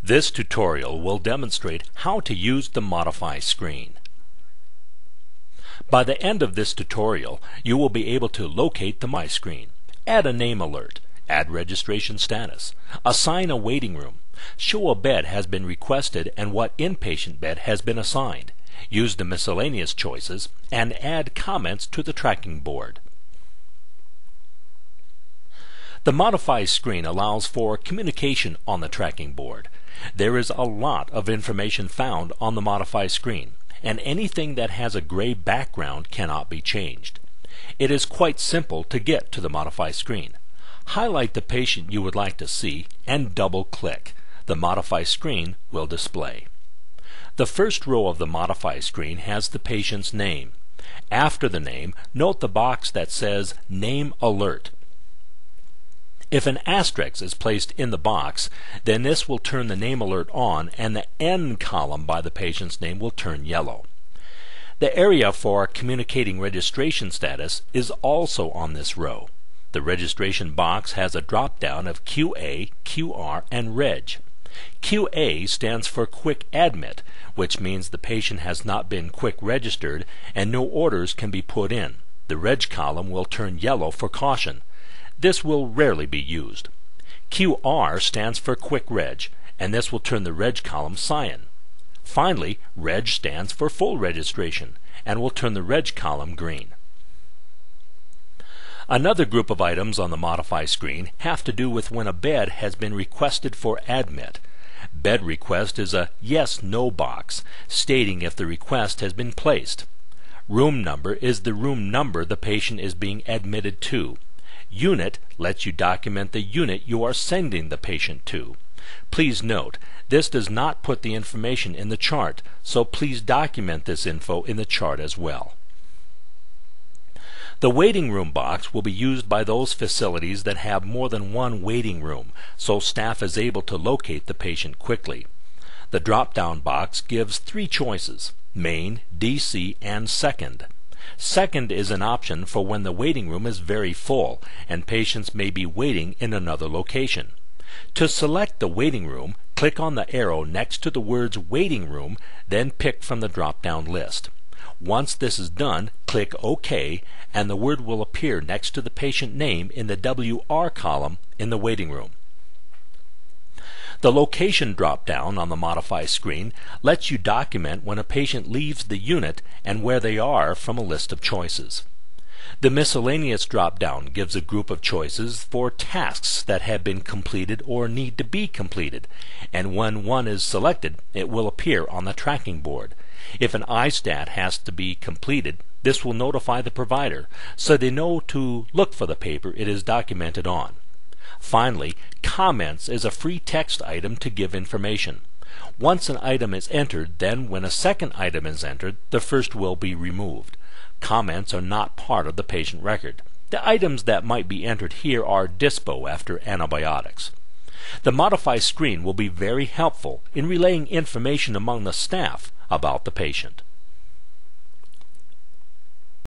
This tutorial will demonstrate how to use the Modify screen. By the end of this tutorial, you will be able to locate the My Screen, add a name alert, add registration status, assign a waiting room, show a bed has been requested and what inpatient bed has been assigned, use the miscellaneous choices, and add comments to the tracking board. The Modify screen allows for communication on the tracking board. There is a lot of information found on the Modify screen, and anything that has a gray background cannot be changed. It is quite simple to get to the Modify screen. Highlight the patient you would like to see and double-click. The Modify screen will display. The first row of the Modify screen has the patient's name. After the name, note the box that says Name Alert. If an asterisk is placed in the box, then this will turn the name alert on and the N column by the patient's name will turn yellow. The area for communicating registration status is also on this row. The registration box has a drop-down of QA, QR, and Reg. QA stands for Quick Admit, which means the patient has not been quick registered and no orders can be put in. The Reg column will turn yellow for caution. This will rarely be used. QR stands for Quick Reg, and this will turn the Reg column cyan. Finally, Reg stands for Full Registration, and will turn the Reg column green. Another group of items on the Modify screen have to do with when a bed has been requested for admit. Bed request is a yes/no box, stating if the request has been placed. Room number is the room number the patient is being admitted to. Unit lets you document the unit you are sending the patient to. Please note, this does not put the information in the chart, so please document this info in the chart as well. The waiting room box will be used by those facilities that have more than one waiting room, so staff is able to locate the patient quickly. The drop-down box gives three choices: Main, DC, and Second. Second is an option for when the waiting room is very full and patients may be waiting in another location. To select the waiting room, click on the arrow next to the words Waiting Room, then pick from the drop-down list. Once this is done, click OK, and the word will appear next to the patient name in the WR column in the waiting room. The location drop-down on the Modify screen lets you document when a patient leaves the unit and where they are from a list of choices. The miscellaneous drop-down gives a group of choices for tasks that have been completed or need to be completed, and when one is selected, it will appear on the tracking board. If an ISTAT has to be completed, this will notify the provider, so they know to look for the paper it is documented on. Finally, Comments is a free text item to give information. Once an item is entered, then when a second item is entered, the first will be removed. Comments are not part of the patient record. The items that might be entered here are dispo after antibiotics. The Modify screen will be very helpful in relaying information among the staff about the patient.